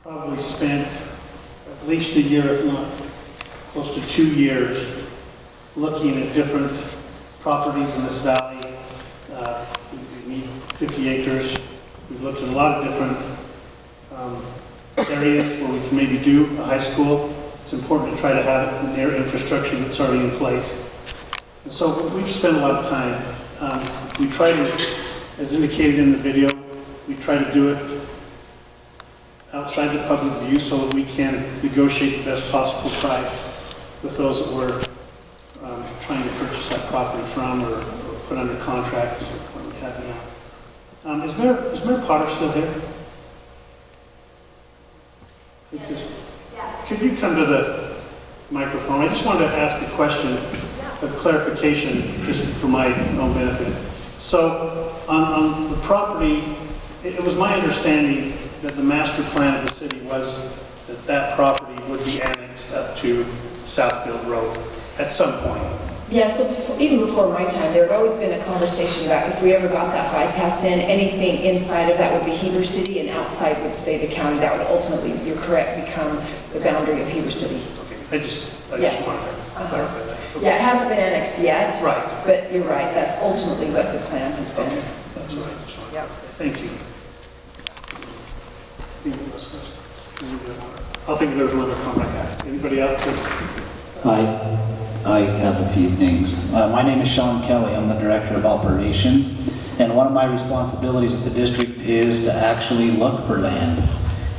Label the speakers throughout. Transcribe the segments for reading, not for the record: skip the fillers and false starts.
Speaker 1: Probably spent at least a year, if not close to 2 years, looking at different properties in this valley. We need 50 acres. We've looked at a lot of different areas where we can maybe do a high school. It's important to try to have it near infrastructure that's already in place. And so we've spent a lot of time. We try to, as indicated in the video, we try to do it outside the public view so that we can negotiate the best possible price with those that we're trying to purchase that property from or put under contract, what we have now. Is Mayor Potter still here? Could you come to the microphone? I just wanted to ask a question of clarification, just for my own benefit. So, on the property, it was my understanding that the master plan of the city was that that property would be annexed up to Southfield Road at some point.
Speaker 2: Yeah, so even before my time, there had always been a conversation about if we ever got that bypass in, anything inside of that would be Heber City and outside would stay the county. That would ultimately, you're correct, become the boundary of Heber City.
Speaker 1: Okay, I just wanted to clarify that. Okay.
Speaker 2: Yeah, it hasn't been annexed yet.
Speaker 1: Right.
Speaker 2: But you're right, that's ultimately what the plan has been.
Speaker 1: Okay, that's right. Yep. Thank you. I'll think there's another comment. Anybody else?
Speaker 3: I have a few things. My name is Sean Kelly. I'm the Director of Operations. And one of my responsibilities at the district is to actually look for land.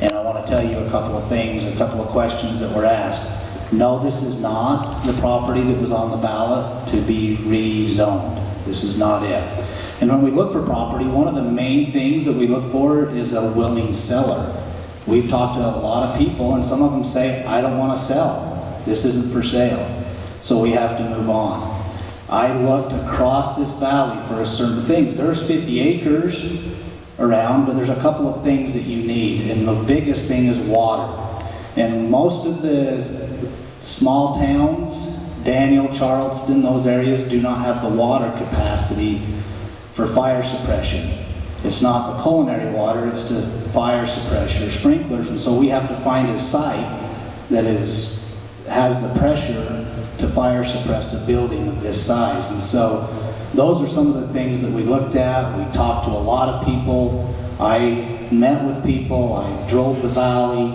Speaker 3: And I want to tell you a couple of things, a couple of questions that were asked. No, this is not the property that was on the ballot to be rezoned. This is not it. And when we look for property, one of the main things that we look for is a willing seller. We've talked to a lot of people and some of them say, I don't want to sell. This isn't for sale. So we have to move on. I looked across this valley for certain things. There's 50 acres around, but there's a couple of things that you need. And the biggest thing is water. And most of the small towns, Daniel, Charleston, those areas do not have the water capacity for fire suppression. It's not the culinary water, it's to fire suppression or sprinklers. And so we have to find a site that has the pressure to fire suppress a building of this size. And so those are some of the things that we looked at. We talked to a lot of people. I met with people. I drove the valley.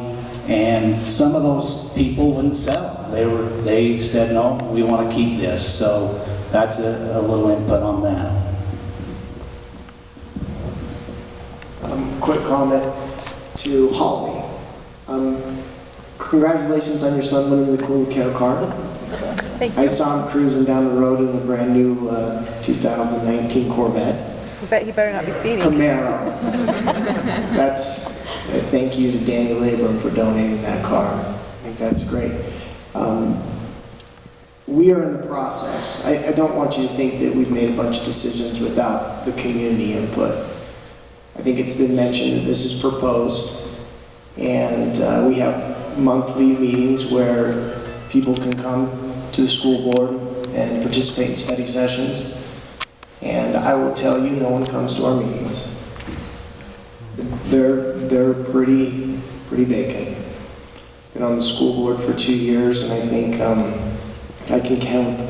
Speaker 3: And some of those people wouldn't sell. They said, no, we want to keep this. So that's a little input on that.
Speaker 4: Quick comment to Holly. Congratulations on your son winning the Cool Care card.
Speaker 5: Thank you.
Speaker 4: I saw him cruising down the road in a brand new 2019 Corvette.
Speaker 5: I bet he better not be speeding.
Speaker 4: Camaro. That's a thank you to Danny Labrum for donating that car. I think that's great. We are in the process. I don't want you to think that we've made a bunch of decisions without the community input. I think it's been mentioned that this is proposed, and we have monthly meetings where people can come to the school board and participate in study sessions. And I will tell you, no one comes to our meetings. They're pretty vacant. Been on the school board for 2 years, and I think I can count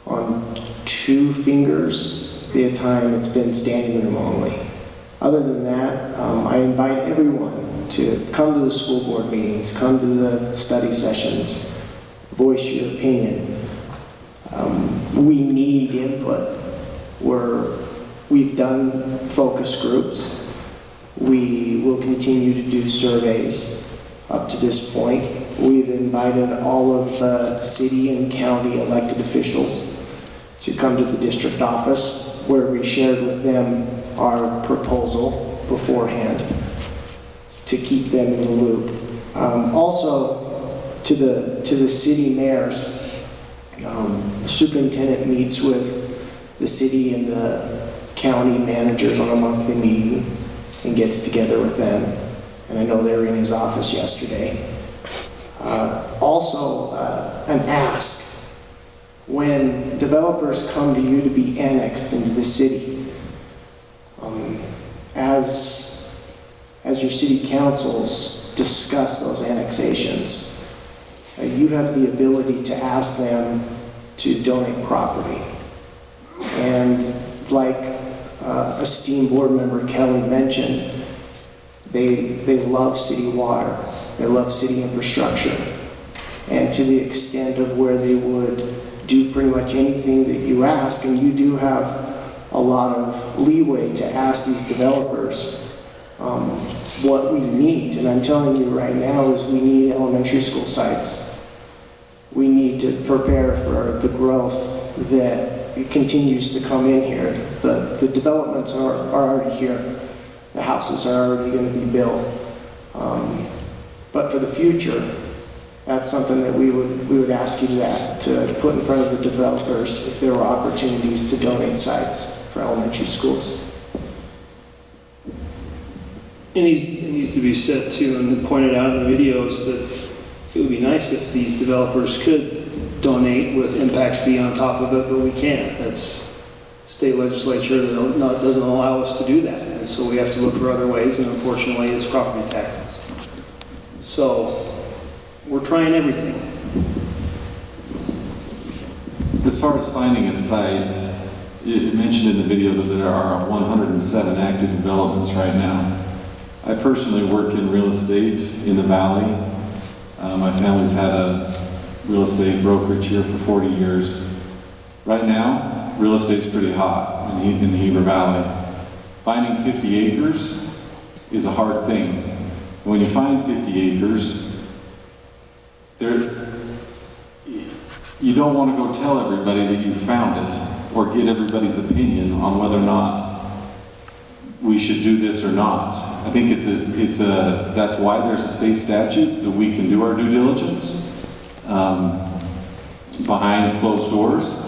Speaker 4: on 2 fingers the time it's been standing room only. Other than that, I invite everyone to come to the school board meetings, come to the study sessions, voice your opinion. We need input. We've done focus groups. We will continue to do surveys up to this point. We've invited all of the city and county elected officials to come to the district office where we shared with them our proposal beforehand to keep them in the loop. Also, to the city mayors, the superintendent meets with the city and the county managers on a monthly meeting and gets together with them. And I know they were in his office yesterday. Also, an ask. When developers come to you to be annexed into the city, as your city councils, discuss those annexations, you have the ability to ask them to donate property. And like esteemed board member Kelly mentioned, they love city water, they love city infrastructure. And to the extent of where they would do pretty much anything that you ask, and you do have a lot of leeway to ask these developers what we need. And I'm telling you right now is we need elementary school sites. We need to prepare for the growth that continues to come in here. The developments are already here. The houses are already going to be built. But for the future, that's something that we would ask you to put in front of the developers if there were opportunities to donate sites for elementary schools.
Speaker 6: It needs to be said too, and pointed out in the videos, that it would be nice if these developers could donate with impact fee on top of it, but we can't. That's state legislature that doesn't allow us to do that, and so we have to look for other ways, and unfortunately it's property taxes. So we're trying everything.
Speaker 7: As far as finding a site, it mentioned in the video that there are 107 active developments right now. I personally work in real estate in the Valley. My family's had a real estate brokerage here for 40 years. Right now, real estate's pretty hot in the Heber Valley. Finding 50 acres is a hard thing. When you find 50 acres, you don't want to go tell everybody that you found it or get everybody's opinion on whether or not we should do this or not. I think that's why there's a state statute that we can do our due diligence behind closed doors.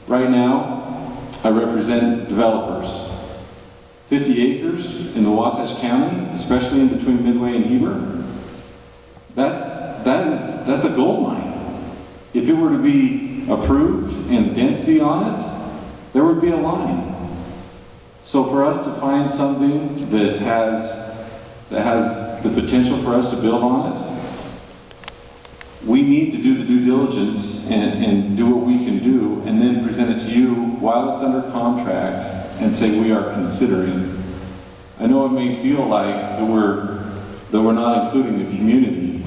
Speaker 7: Right now, I represent developers. 50 acres in the Wasatch County, especially in between Midway and Heber, that's a gold mine. If it were to be approved and the density on it, there would be a line. So for us to find something that has the potential for us to build on it, we need to do the due diligence and do what we can do, and then present it to you while it's under contract and say we are considering. I know it may feel like that we're not including the community.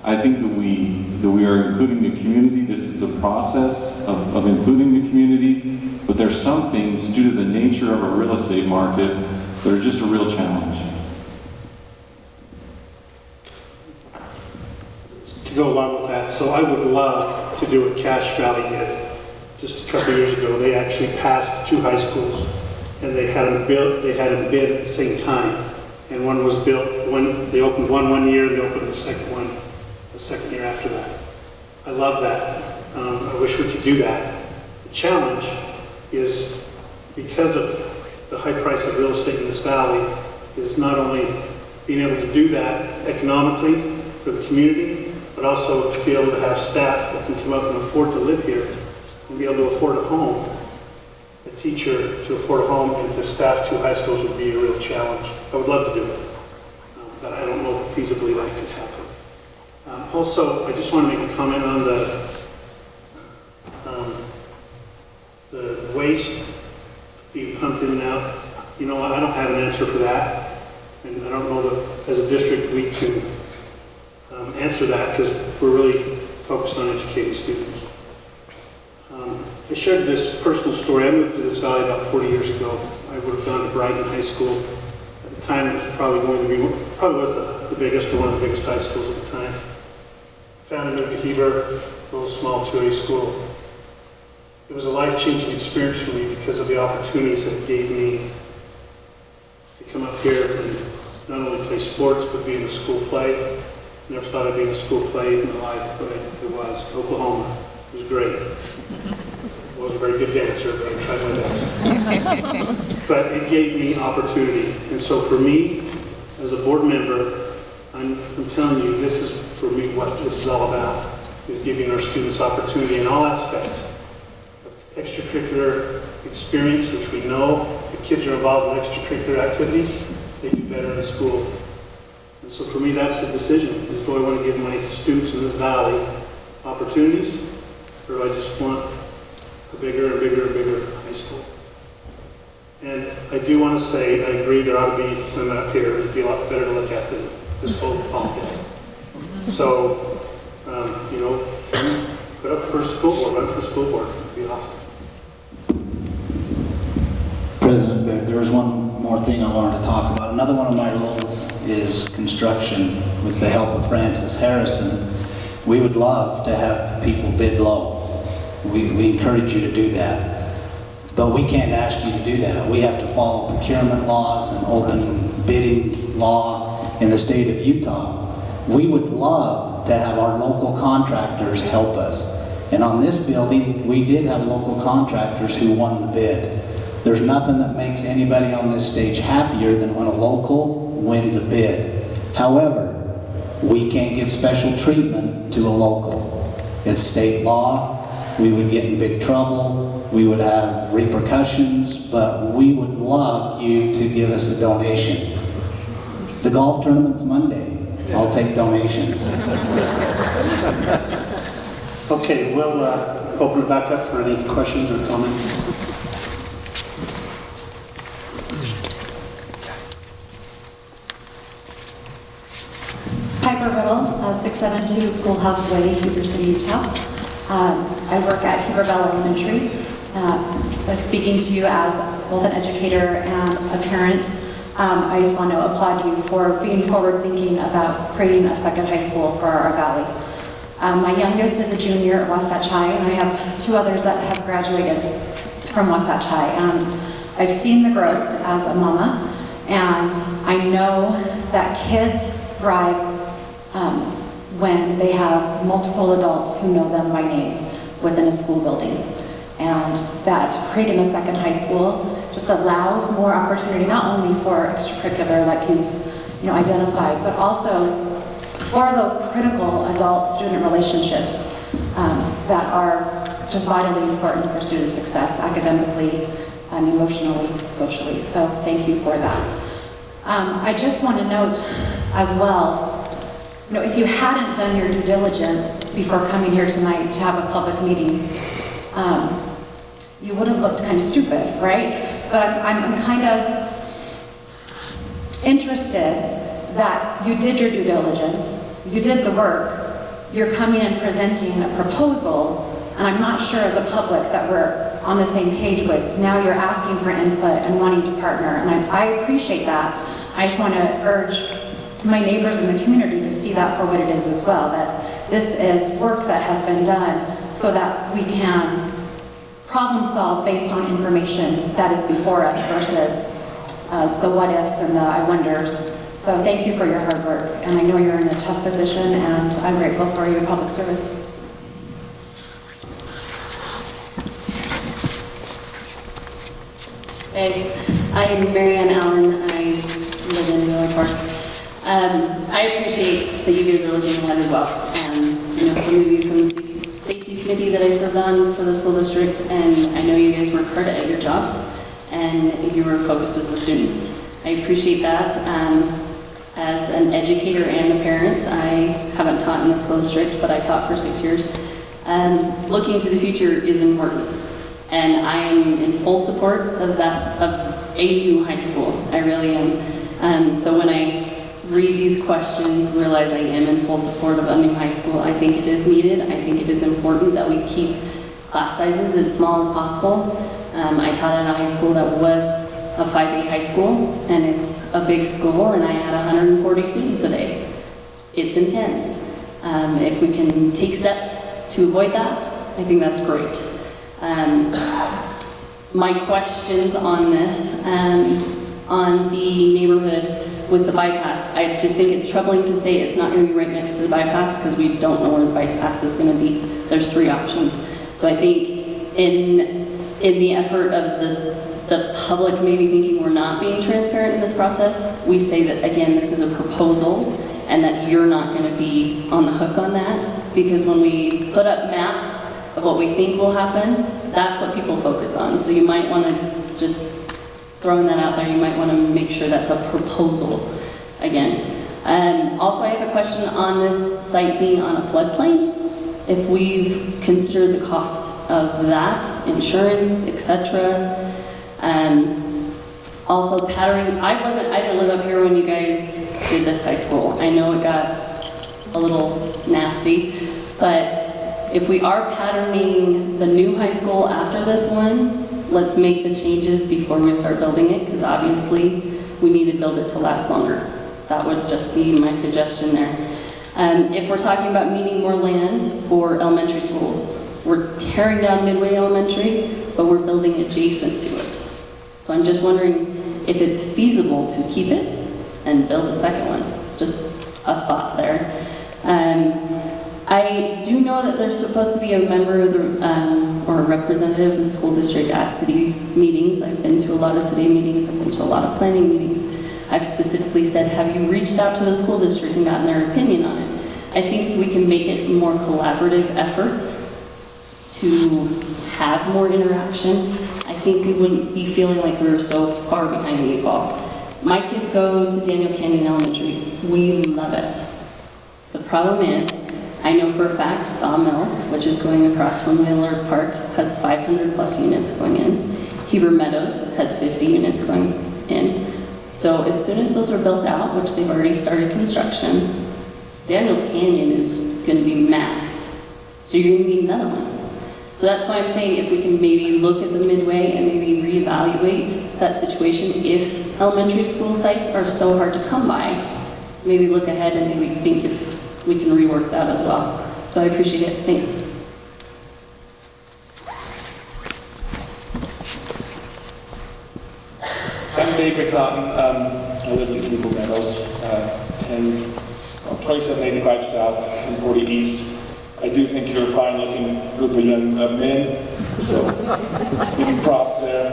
Speaker 7: I think that we are including the community. This is the process of including the community, but there's some things due to the nature of our real estate market that are just a real challenge.
Speaker 1: To go along with that, so I would love to do what Cache Valley did just a couple years ago. They actually passed 2 high schools, and they had them built. They had them bid at the same time, and one was built. They opened one year, they opened the second one the second year after that. I love that. I wish we could do that. The challenge is, because of the high price of real estate in this valley, is not only being able to do that economically for the community, but also to be able to have staff that can come up and afford to live here and be able to afford a home. A teacher to afford a home and to staff 2 high schools would be a real challenge. I would love to do it, but I don't know if feasibly that could happen. Also, I just want to make a comment on the waste being pumped in and out. You know, I don't have an answer for that, and I don't know that as a district we can answer that, because we're really focused on educating students. I shared this personal story. I moved to this valley about 40 years ago. I would have gone to Brighton High School. At the time, it was probably going to be with the biggest or one of the biggest high schools at the time. Found and moved to Heber, a little small 2A school. It was a life-changing experience for me because of the opportunities that it gave me to come up here and not only play sports, but be in a school play. Never thought I'd be in a school play in my life, but it was. Oklahoma. It was great. I wasn't a very good dancer, but I tried my best. But it gave me opportunity. And so for me, as a board member, I'm telling you, this is for me what this is all about, is giving our students opportunity in all aspects of extracurricular experience, which we know if kids are involved in extracurricular activities, they do better in school. And so for me, that's the decision, is do I want to give my students in this valley opportunities, or do I just want a bigger and bigger and bigger high school? And I do want to say, I agree there ought to be women up here. It'd be a lot better to look at than this whole ball game. So, you know, put up for school board, run for school board. It'd be awesome.
Speaker 3: President Baird, there was one more thing I wanted to talk about. Another one of my roles is construction with the help of Francis Harrison. We would love to have people bid low. We encourage you to do that. But we can't ask you to do that. We have to follow procurement laws and open bidding law in the state of Utah. We would love to have our local contractors help us. And on this building, we did have local contractors who won the bid. There's nothing that makes anybody on this stage happier than when a local wins a bid. However, we can't give special treatment to a local. It's state law. We would get in big trouble. We would have repercussions, but we would love you to give us a donation. The golf tournament's Monday. I'll take donations.
Speaker 1: Okay, we'll open it back up for any questions or comments.
Speaker 8: Piper Riddle, 672 Schoolhouse Way, Heber City, Utah. I work at Heberville Elementary. Speaking to you as both an educator and a parent, I just want to applaud you for being forward-thinking about creating a second high school for our valley. My youngest is a junior at Wasatch High, and I have two others that have graduated from Wasatch High. And I've seen the growth as a mama, and I know that kids thrive when they have multiple adults who know them by name within a school building. And that creating a second high school just allows more opportunity, not only for extracurricular like you've identified, but also for those critical adult-student relationships that are just vitally important for student success academically, emotionally, socially. So thank you for that. I just want to note as well, if you hadn't done your due diligence before coming here tonight to have a public meeting, you would have looked kind of stupid, right? But I'm kind of interested that you did your due diligence, you did the work, you're coming and presenting a proposal, and I'm not sure as a public that we're on the same page with. Now you're asking for input and wanting to partner, and I appreciate that. I just want to urge my neighbors in the community to see that for what it is as well, that this is work that has been done so that we can problem solve based on information that is before us versus the what ifs and the I wonders. So thank you for your hard work, and I know you're in a tough position, and I'm grateful for your public service.
Speaker 9: Hey, I'm Marianne Allen. I live in Miller Park. I appreciate that you guys are looking at as well. Some of you from the safety committee that I served on for the school district, and I know you guys work hard at your jobs, and your focus is the students. I appreciate that. As an educator and a parent, I haven't taught in the school district, but I taught for 6 years. Looking to the future is important, and I am in full support of that, of a new high school. I really am. So when I read these questions, realize I am in full support of a new high school. I think it is needed. I think it is important that we keep class sizes as small as possible. I taught at a high school that was a 5A high school, and it's a big school, and I had 140 students a day. It's intense. If we can take steps to avoid that, I think that's great. My questions on this, on the neighborhood with the bypass, I just think it's troubling to say it's not going to be right next to the bypass because we don't know where the bypass is going to be. There's 3 options. So I think in the effort of the public maybe thinking we're not being transparent in this process, we say that, again, this is a proposal and that you're not going to be on the hook on that, because when we put up maps of what we think will happen, that's what people focus on. So you might want to just throwing that out there, you might want to make sure that's a proposal again. Also, I have a question on this site being on a floodplain. If we've considered the costs of that, insurance, etc. Also, patterning. I didn't live up here when you guys did this high school. I know it got a little nasty, but if we are patterning the new high school after this one, let's make the changes before we start building it, because obviously we need to build it to last longer. That would just be my suggestion there. If we're talking about needing more land for elementary schools, we're tearing down Midway Elementary, but we're building adjacent to it. So I'm just wondering if it's feasible to keep it and build a second one. Just a thought there. I do know that there's supposed to be a member of the, or a representative of the school district at city meetings. I've been to a lot of city meetings, I've been to a lot of planning meetings. I've specifically said, have you reached out to the school district and gotten their opinion on it? I think if we can make it more collaborative effort to have more interaction, I think we wouldn't be feeling like we were so far behind the eight ball. My kids go to Daniel Canyon Elementary. We love it. The problem is, I know for a fact Sawmill, which is going across from Miller Park, has 500 plus units going in. Heber Meadows has 50 units going in. So as soon as those are built out, which they've already started construction, Daniels Canyon is going to be maxed. So you're going to need another one. So that's why I'm saying if we can maybe look at the Midway and maybe reevaluate that situation, if elementary school sites are so hard to come by, maybe look ahead and maybe think if we can rework that as well. So I appreciate it. Thanks.
Speaker 10: I'm Dave McNaughton. I live in Heber Meadows, 2785 South, 1040 East. I do think you're a fine-looking group of young men, so give you props there.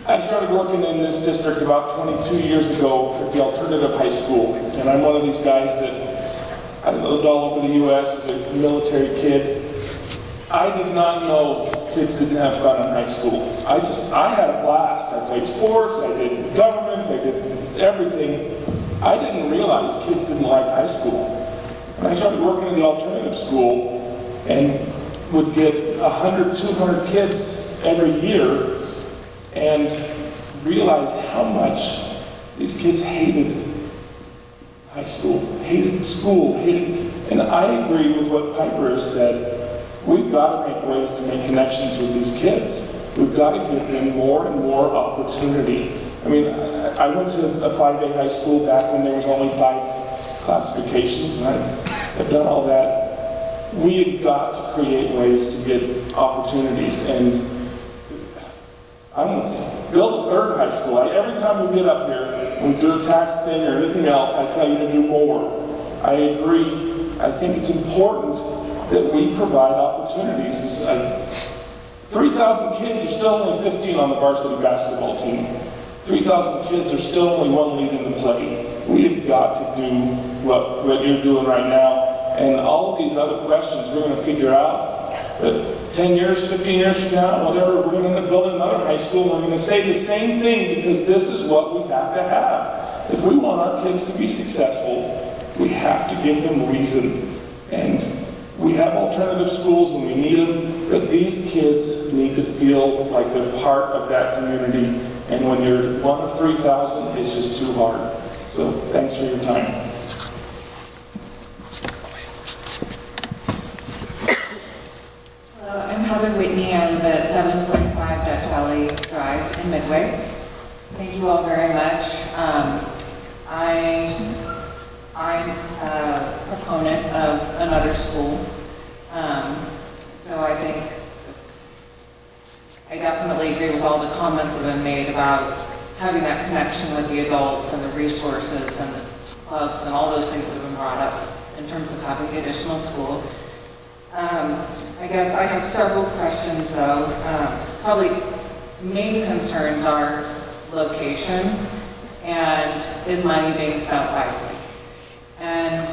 Speaker 10: I started working in this district about 22 years ago at the alternative high school, and I'm one of these guys that I lived all over the U.S. as a military kid. I did not know kids didn't have fun in high school. I had a blast. I played sports, I did government, I did everything. I didn't realize kids didn't like high school. And I started working in the alternative school and would get 100, 200 kids every year and realized how much these kids hated high school, hated school, and I agree with what Piper has said. We've got to make ways to make connections with these kids. We've got to give them more and more opportunity. I mean, I went to a 5-day high school back when there was only 5 classifications, and I've done all that. We've got to create ways to get opportunities, and I'm with you. Build a 3rd high school. Every time we get up here, when we do a tax thing or anything else, I tell you to do more. I agree. I think it's important that we provide opportunities. 3,000 kids, there's still only 15 on the varsity basketball team. 3,000 kids, there's still only one leaving the play. We've got to do what you're doing right now. And all of these other questions we're going to figure out. 10 years, 15 years from now, whatever, we're going to end up building another high school, and we're going to say the same thing because this is what we have to have. If we want our kids to be successful, we have to give them reason. And we have alternative schools and we need them, but these kids need to feel like they're part of that community. And when you're one of 3,000, it's just too hard. So thanks for your time.
Speaker 11: Hello, I'm Heather Whitney. I live at 745 Dutch Valley Drive in Midway. Thank you all very much. I'm a proponent of another school. So I think I definitely agree with all the comments that have been made about having that connection with the adults and the resources and the clubs and all those things that have been brought up in terms of having the additional school. I guess I have several questions though. Probably main concerns are location and is money being spent wisely. And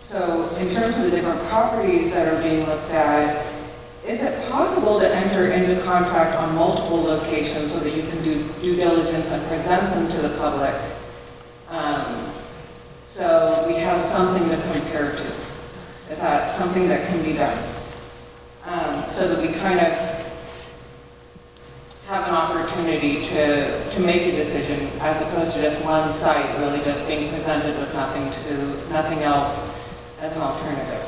Speaker 11: so in terms of the different properties that are being looked at, is it possible possible to enter into contract on multiple locations so that you can do due diligence and present them to the public? So we have something to compare to. Is that something that can be done? So that we kind of have an opportunity to make a decision as opposed to just one site really just being presented with nothing else as an alternative.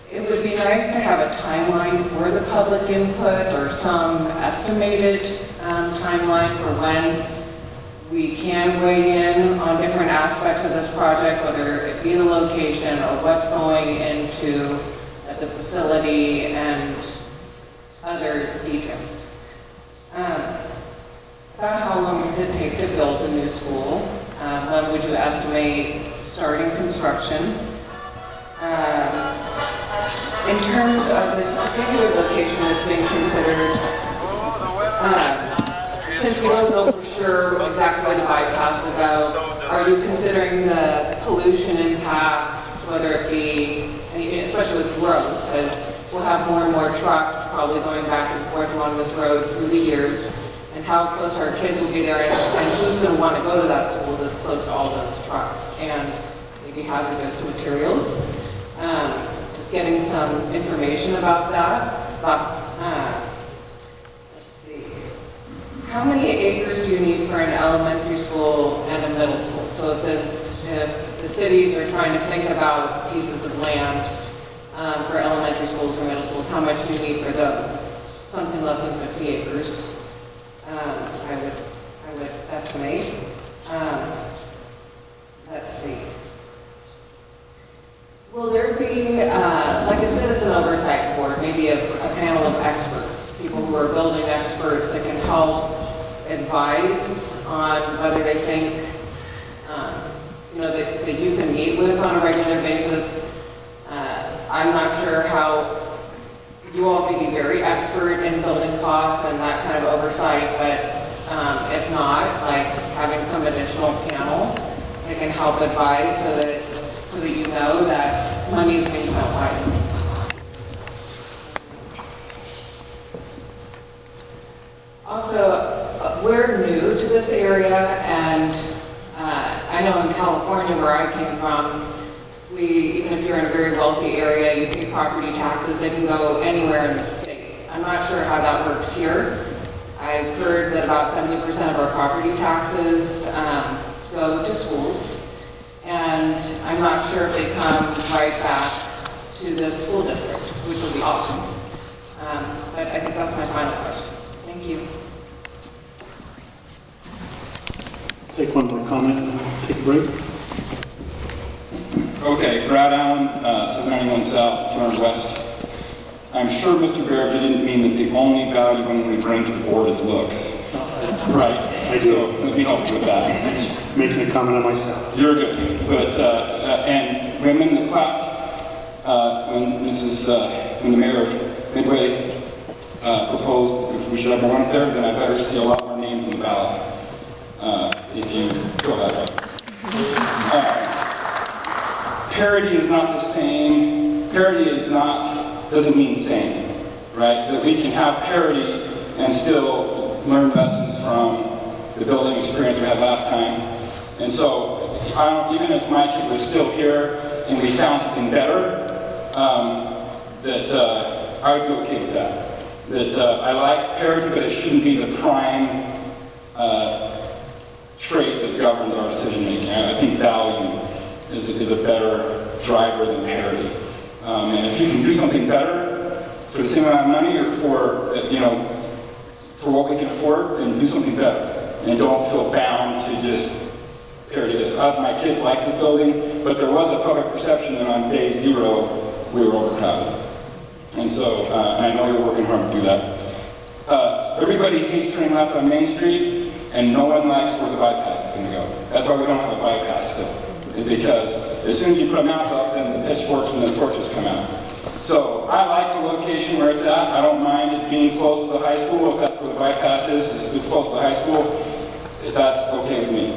Speaker 11: It would be nice to have a timeline for the public input or some estimated timeline for when we can weigh in on different aspects of this project, whether it be the location or what's going into the facility and other details. About how long does it take to build a new school? When would you estimate starting construction? In terms of this particular location that's being considered, since we don't know for sure exactly where the bypass will go, are you considering the pollution impacts, whether it be, especially with roads, because we'll have more and more trucks probably going back and forth along this road through the years, and how close our kids will be there, and who's going to want to go to that school that's close to all those trucks, and maybe hazardous materials. Just getting some information about that. Let's see. How many acres do you need for an elementary school and a middle school? So if the cities are trying to think about pieces of land for elementary schools or middle schools, how much do you need for those? It's something less than 50 acres, I would estimate. Let's see. Will there be, like a citizen oversight board, maybe a panel of experts, people who are building experts that can help advise on whether they think, that you can meet with on a regular basis? I'm not sure how, you all may be very expert in building costs and that kind of oversight, but if not, like having some additional panel that can help advise so that you know that money is being spent wisely. Also, we're new to this area, and I know in California, where I came from, even if you're in a very wealthy area, you pay property taxes, they can go anywhere in the state. I'm not sure how that works here. I've heard that about 70% of our property taxes go to schools. And I'm not sure if they come right back to the school district, which would be awesome. But I think that's my final question. Thank you.
Speaker 1: Take one more comment and then take a break.
Speaker 12: Okay, Brad Allen, 791 South, 200 West. I'm sure Mr. Barrett didn't mean that the only value when we bring to the board is looks.
Speaker 1: Right, I do.
Speaker 12: So let me help you with that.
Speaker 1: I'm just making a comment on myself.
Speaker 12: You're good. But, and women that clapped when the mayor of Midway proposed if we should have one up there, then I better see a lot more names on the ballot if you feel that way. Parity is not the same. Parity doesn't mean same, right? That we can have parity and still learn lessons from the building experience we had last time. And so, even if my kid was still here and we found something better, I would be okay with that. I like parity, but it shouldn't be the prime trait that governs our decision making. I think value is a better driver than parity. And if you can do something better for the same amount of money or for what we can afford, then do something better. And don't feel bound to just parity this. My kids like this building, but there was a public perception that on day 0, we were overcrowded. And so, I know you're working hard to do that. Everybody hates turning left on Main Street, and no one likes where the bypass is going to go. That's why we don't have a bypass still. Is because as soon as you put a map up, then the pitchforks and the torches come out. So I like the location where it's at. I don't mind it being close to the high school. If that's where the bypass is, it's close to the high school, that's okay with me.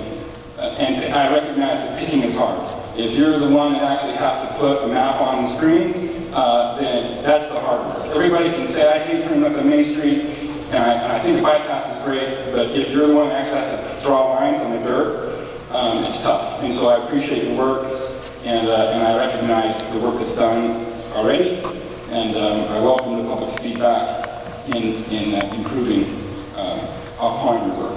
Speaker 12: And I recognize that picking is hard. If you're the one that actually has to put a map on the screen, then that's the hard work. Everybody can say, I hate turning up to Main Street, and I think the bypass is great, but if you're the one that actually has to draw lines on the dirt, it's tough. And so I appreciate your work, and I recognize the work that's done already, and I welcome the public's feedback in improving upon your work.